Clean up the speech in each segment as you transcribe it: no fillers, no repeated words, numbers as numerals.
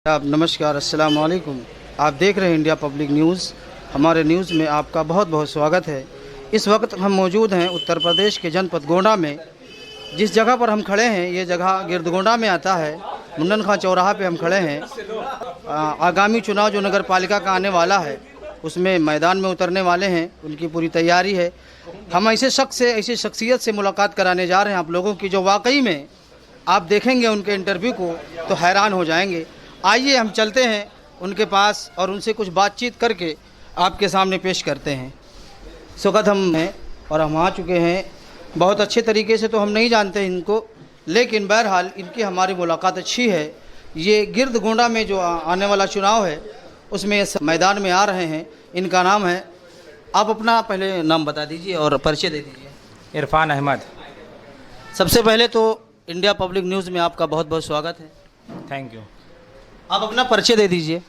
आप नमस्कार, अस्सलाम वालेकुम। आप देख रहे हैं इंडिया पब्लिक न्यूज़। हमारे न्यूज़ में आपका बहुत बहुत स्वागत है। इस वक्त हम मौजूद हैं उत्तर प्रदेश के जनपद गोंडा में। जिस जगह पर हम खड़े हैं ये जगह गिरदगोंडा में आता है। मुंडन खां चौराहा पे हम खड़े हैं। आगामी चुनाव जो नगर पालिका का आने वाला है उसमें मैदान में उतरने वाले हैं, उनकी पूरी तैयारी है। हम ऐसे शख्स से, ऐसी शख्सियत से मुलाकात कराने जा रहे हैं आप लोगों की, जो वाकई में आप देखेंगे उनके इंटरव्यू को तो हैरान हो जाएंगे। आइए हम चलते हैं उनके पास और उनसे कुछ बातचीत करके आपके सामने पेश करते हैं। इस वक्त हम हैं और हम आ चुके हैं। बहुत अच्छे तरीके से तो हम नहीं जानते इनको, लेकिन बहरहाल इनकी हमारी मुलाकात अच्छी है। ये गिरदगोंडा में जो आने वाला चुनाव है उसमें ये मैदान में आ रहे हैं। इनका नाम है, आप अपना पहले नाम बता दीजिए और परिचय दे दीजिए। इरफान अहमद। सबसे पहले तो इंडिया पब्लिक न्यूज़ में आपका बहुत बहुत स्वागत है। Thank you. आप अपना परिचय दे दीजिए।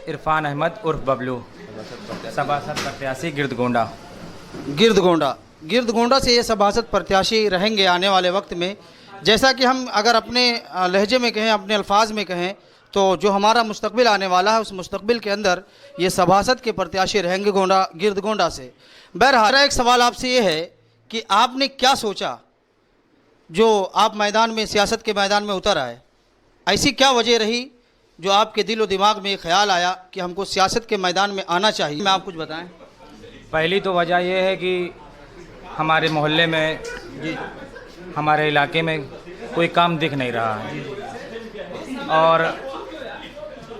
इरफान अहमद उर्फ बबलू, सभासद प्रत्याशी गिरदगोंडा। गिरदगोंडा से ये सभासद प्रत्याशी रहेंगे आने वाले वक्त में। जैसा कि हम अगर अपने लहजे में कहें, अपने अल्फाज में कहें, तो जो हमारा मुस्तकबिल आने वाला है उस मुस्तकबिल के अंदर ये सभासद के प्रत्याशी रहेंगे गिरदगोंडा से। बहरहाल एक सवाल आपसे ये है कि आपने क्या सोचा जो आप मैदान में, सियासत के मैदान में उतर आए? ऐसी क्या वजह रही जो आपके दिल और दिमाग में ये ख्याल आया कि हमको सियासत के मैदान में आना चाहिए? मैं आप कुछ बताएं। पहली तो वजह यह है कि हमारे मोहल्ले में, हमारे इलाके में कोई काम दिख नहीं रहा है और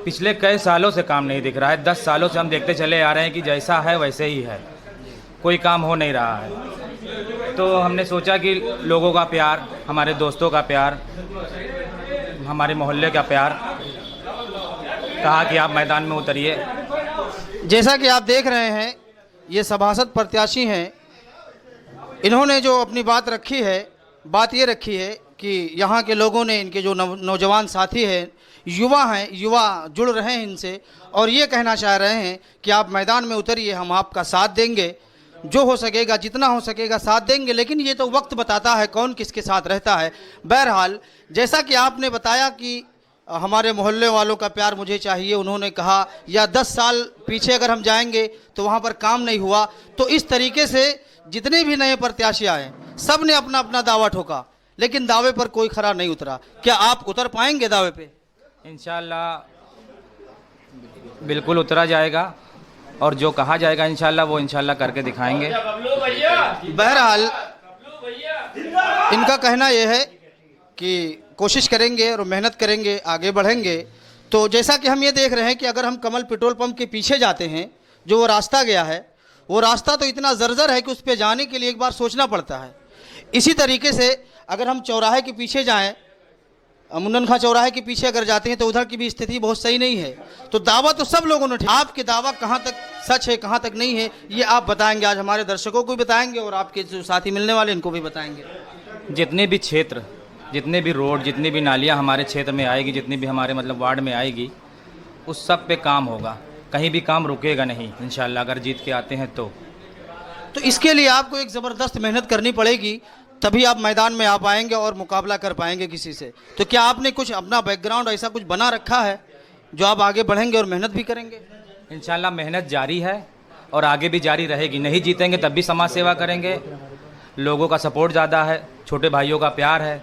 पिछले कई सालों से काम नहीं दिख रहा है। 10 सालों से हम देखते चले आ रहे हैं कि जैसा है वैसे ही है, कोई काम हो नहीं रहा है। तो हमने सोचा कि लोगों का प्यार, हमारे दोस्तों का प्यार, हमारे मोहल्ले का प्यार, कहा कि आप मैदान में उतरिए। जैसा कि आप देख रहे हैं ये सभासद प्रत्याशी हैं। इन्होंने जो अपनी बात रखी है, बात ये रखी है कि यहाँ के लोगों ने, इनके जो नौजवान साथी हैं, युवा जुड़ रहे हैं इनसे और ये कहना चाह रहे हैं कि आप मैदान में उतरिए, हम आपका साथ देंगे, जो हो सकेगा, जितना हो सकेगा साथ देंगे। लेकिन ये तो वक्त बताता है कौन किसके साथ रहता है। बहरहाल जैसा कि आपने बताया कि हमारे मोहल्ले वालों का प्यार मुझे चाहिए, उन्होंने कहा, या 10 साल पीछे अगर हम जाएंगे तो वहाँ पर काम नहीं हुआ। तो इस तरीके से जितने भी नए प्रत्याशी आए सब ने अपना अपना दावा ठोका, लेकिन दावे पर कोई खरा नहीं उतरा। क्या आप उतर पाएंगे दावे पे? इंशाल्लाह बिल्कुल उतरा जाएगा और जो कहा जाएगा इंशाल्लाह वो इंशाल्लाह करके दिखाएंगे। बहरहाल इनका कहना यह है कि कोशिश करेंगे और मेहनत करेंगे, आगे बढ़ेंगे। तो जैसा कि हम ये देख रहे हैं कि अगर हम कमल पेट्रोल पंप के पीछे जाते हैं, जो वो रास्ता गया है, वो रास्ता तो इतना जर्जर है कि उस पर जाने के लिए एक बार सोचना पड़ता है। इसी तरीके से अगर हम चौराहे के पीछे जाएं, मुंडन खां चौराहे के पीछे अगर जाते हैं तो उधर की भी स्थिति बहुत सही नहीं है। तो दावा तो सब लोगों ने, आपके दावा कहाँ तक सच है, कहाँ तक नहीं है, ये आप बताएंगे। आज हमारे दर्शकों को भी बताएंगे और आपके जो साथी मिलने वाले इनको भी बताएंगे। जितने भी क्षेत्र, जितने भी रोड, जितनी भी नालियाँ हमारे क्षेत्र में आएगी, जितनी भी हमारे मतलब वार्ड में आएगी, उस सब पे काम होगा। कहीं भी काम रुकेगा नहीं इंशाल्लाह, अगर जीत के आते हैं तो इसके लिए आपको एक ज़बरदस्त मेहनत करनी पड़ेगी, तभी आप मैदान में आ पाएंगे और मुकाबला कर पाएंगे किसी से। तो क्या आपने कुछ अपना बैकग्राउंड ऐसा कुछ बना रखा है जो आप आगे बढ़ेंगे और मेहनत भी करेंगे? इंशाल्लाह मेहनत जारी है और आगे भी जारी रहेगी। नहीं जीतेंगे तब भी समाज सेवा करेंगे। लोगों का सपोर्ट ज़्यादा है, छोटे भाइयों का प्यार है।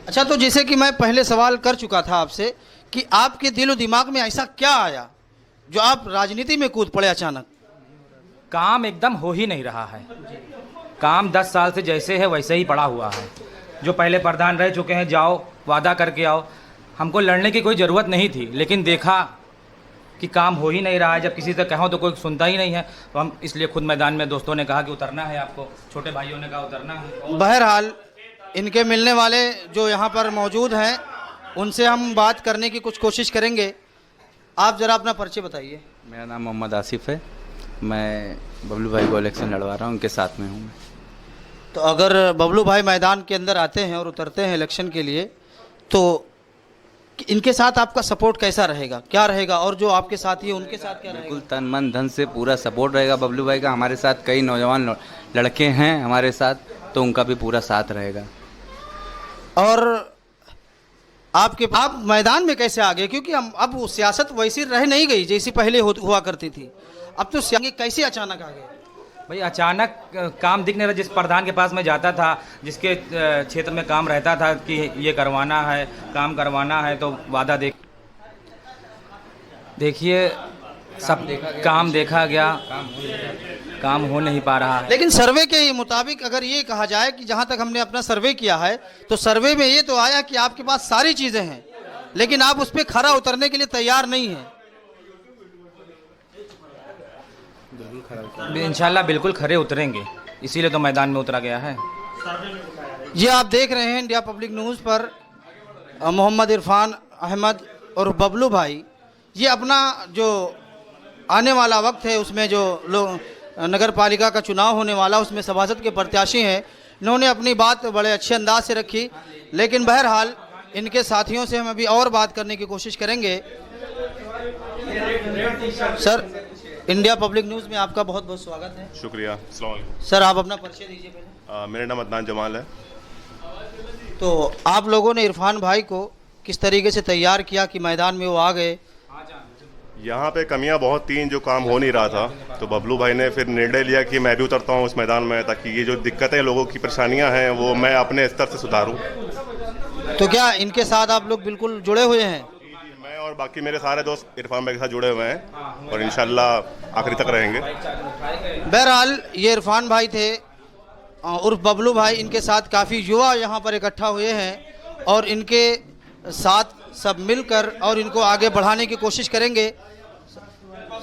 अच्छा, तो जैसे कि मैं पहले सवाल कर चुका था आपसे कि आपके दिल और दिमाग में ऐसा क्या आया जो आप राजनीति में कूद पड़े अचानक? काम एकदम हो ही नहीं रहा है। काम 10 साल से जैसे है वैसे ही पड़ा हुआ है। जो पहले प्रधान रह चुके हैं, जाओ वादा करके आओ। हमको लड़ने की कोई ज़रूरत नहीं थी, लेकिन देखा कि काम हो ही नहीं रहा है। जब किसी से कहो तो कोई सुनता ही नहीं है, तो हम इसलिए खुद मैदान में, दोस्तों ने कहा कि उतरना है आपको, छोटे भाइयों ने कहा उतरना है। बहरहाल इनके मिलने वाले जो यहाँ पर मौजूद हैं उनसे हम बात करने की कुछ कोशिश करेंगे। आप ज़रा अपना परिचय बताइए। मेरा नाम मोहम्मद आसिफ है। मैं बबलू भाई को इलेक्शन लड़वा रहा हूँ, उनके साथ में हूँ। तो अगर बबलू भाई मैदान के अंदर आते हैं और उतरते हैं इलेक्शन के लिए, तो इनके साथ आपका सपोर्ट कैसा रहेगा, क्या रहेगा? और जो आपके साथी हैं उनके साथ क्या रहेगा? बिल्कुल तन मन धन से पूरा सपोर्ट रहेगा बबलू भाई का। हमारे साथ कई नौजवान लड़के हैं हमारे साथ, तो उनका भी पूरा साथ रहेगा। और आप मैदान में कैसे आ गए? क्योंकि हम अब वो सियासत वैसी रह नहीं गई जैसी पहले हुआ करती थी। अब तो कैसे अचानक आ गए? भाई अचानक काम दिखने लगा। जिस प्रधान के पास मैं जाता था, जिसके क्षेत्र में काम रहता था कि ये करवाना है, काम करवाना है, तो वादा देखिए सब काम देखा गया, काम हो नहीं पा रहा है। लेकिन सर्वे के मुताबिक अगर ये कहा जाए कि जहाँ तक हमने अपना सर्वे किया है, तो सर्वे में ये तो आया कि आपके पास सारी चीज़ें हैं, लेकिन आप उस पर खरा उतरने के लिए तैयार नहीं हैं। इंशाल्लाह बिल्कुल खरे उतरेंगे, इसीलिए तो मैदान में उतरा गया है। ये आप देख रहे हैं इंडिया पब्लिक न्यूज़ पर मोहम्मद इरफान अहमद और बबलू भाई, ये अपना जो आने वाला वक्त है उसमें जो नगर पालिका का चुनाव होने वाला, उसमें सभासद के प्रत्याशी हैं, इन्होंने अपनी बात बड़े अच्छे अंदाज से रखी। लेकिन बहरहाल इनके साथियों से हम अभी और बात करने की कोशिश करेंगे। सर, इंडिया पब्लिक न्यूज़ में आपका बहुत बहुत स्वागत है। शुक्रिया। अस्सलाम वालेकुम। सर, आप अपना परिचय दीजिए पहले। मेरा नाम अदनान जमाल है। तो आप लोगों ने इरफान भाई को किस तरीके से तैयार किया कि मैदान में वो आ गए? यहाँ पे कमियाँ बहुत थी, जो काम हो नहीं रहा था, तो बबलू भाई ने फिर निर्णय लिया कि मैं भी उतरता हूँ उस मैदान में, ताकि ये जो दिक्कतें लोगों की परेशानियाँ हैं वो मैं अपने स्तर से सुधारूँ। तो क्या इनके साथ आप लोग बिल्कुल जुड़े हुए हैं? मैं और बाकी मेरे सारे दोस्त इरफान भाई के साथ जुड़े हुए हैं और इंशाल्लाह आखिरी तक रहेंगे। बहरहाल ये इरफान भाई थे उर्फ बबलू भाई, इनके साथ काफ़ी युवा यहाँ पर इकट्ठा हुए हैं और इनके साथ सब मिलकर और इनको आगे बढ़ाने की कोशिश करेंगे।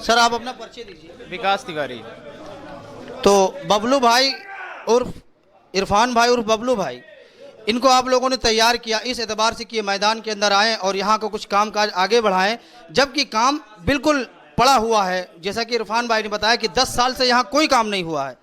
सर, आप अपना परिचय दीजिए। विकास तिवारी। तो बबलू भाई उर्फ इरफान भाई उर्फ बबलू भाई, इनको आप लोगों ने तैयार किया इस एतबार से कि ये मैदान के अंदर आएँ और यहाँ का कुछ काम काज आगे बढ़ाएं, जबकि काम बिल्कुल पड़ा हुआ है। जैसा कि इरफान भाई ने बताया कि 10 साल से यहाँ कोई काम नहीं हुआ है।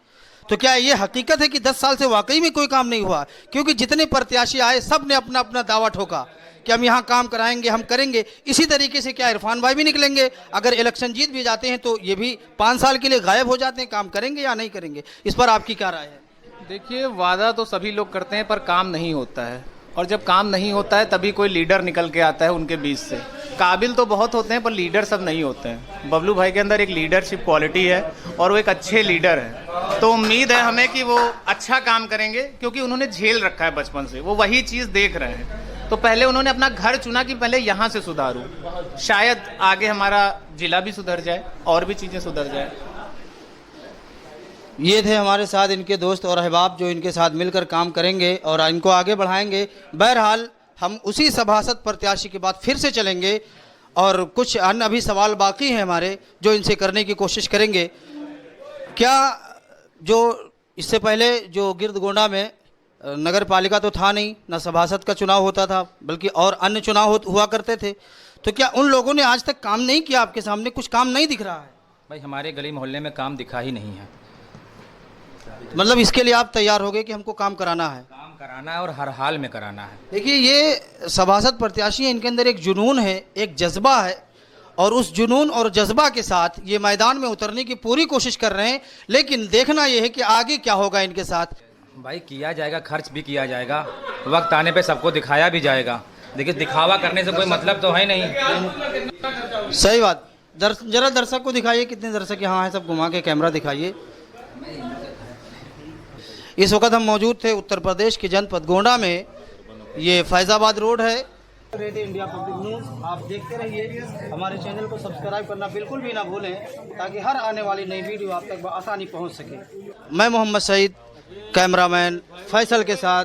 तो क्या ये हकीकत है कि 10 साल से वाकई में कोई काम नहीं हुआ? क्योंकि जितने प्रत्याशी आए सब ने अपना अपना दावा ठोका कि हम यहाँ काम कराएंगे, हम करेंगे। इसी तरीके से क्या इरफान भाई भी निकलेंगे? अगर इलेक्शन जीत भी जाते हैं तो ये भी 5 साल के लिए गायब हो जाते हैं, काम करेंगे या नहीं करेंगे? इस पर आपकी क्या राय है? देखिए, वादा तो सभी लोग करते हैं पर काम नहीं होता है, और जब काम नहीं होता है तभी कोई लीडर निकल के आता है उनके बीच से। काबिल तो बहुत होते हैं पर लीडर सब नहीं होते हैं। बबलू भाई के अंदर एक लीडरशिप क्वालिटी है और वो एक अच्छे लीडर है, तो उम्मीद है हमें कि वो अच्छा काम करेंगे, क्योंकि उन्होंने झेल रखा है बचपन से, वो वही चीज़ देख रहे हैं। तो पहले उन्होंने अपना घर चुना कि पहले यहाँ से सुधारूं, शायद आगे हमारा जिला भी सुधर जाए और भी चीज़ें सुधर जाए। ये थे हमारे साथ इनके दोस्त और अहबाब जो इनके साथ मिलकर काम करेंगे और इनको आगे बढ़ाएंगे। बहरहाल हम उसी सभासद प्रत्याशी के बाद फिर से चलेंगे और कुछ अन्य अभी सवाल बाकी हैं हमारे जो इनसे करने की कोशिश करेंगे। क्या जो इससे पहले जो गिरदगोंडा में नगर पालिका तो था नहीं, न सभासद का चुनाव होता था, बल्कि और अन्य चुनाव हुआ करते थे, तो क्या उन लोगों ने आज तक काम नहीं किया? आपके सामने कुछ काम नहीं दिख रहा है? भाई हमारे गली मोहल्ले में काम दिखा ही नहीं है। मतलब इसके लिए आप तैयार हो गए कि हमको काम कराना है? काम कराना है और हर हाल में कराना है। देखिए, ये सभासद प्रत्याशी हैं, इनके अंदर एक जुनून है, एक जज्बा है, और उस जुनून और जज्बा के साथ ये मैदान में उतरने की पूरी कोशिश कर रहे हैं। लेकिन देखना ये है कि आगे क्या होगा इनके साथ। भाई किया जाएगा, खर्च भी किया जाएगा, वक्त आने पे सबको दिखाया भी जाएगा। देखिए, दिखावा करने से कोई मतलब तो है नहीं। सही बात। जरा दर्शक को दिखाइए, कितने दर्शक यहाँ हैं, सब घुमा के कैमरा दिखाइए। इस वक्त हम मौजूद थे उत्तर प्रदेश के जनपद गोंडा में। ये फैज़ाबाद रोड है। इंडिया पब्लिक न्यूज़ आप देखते रहिए, हमारे चैनल को सब्सक्राइब करना बिल्कुल भी ना भूलें, ताकि हर आने वाली नई वीडियो आप तक आसानी पहुंच सके। मैं मोहम्मद सईद, कैमरामैन फैसल के साथ।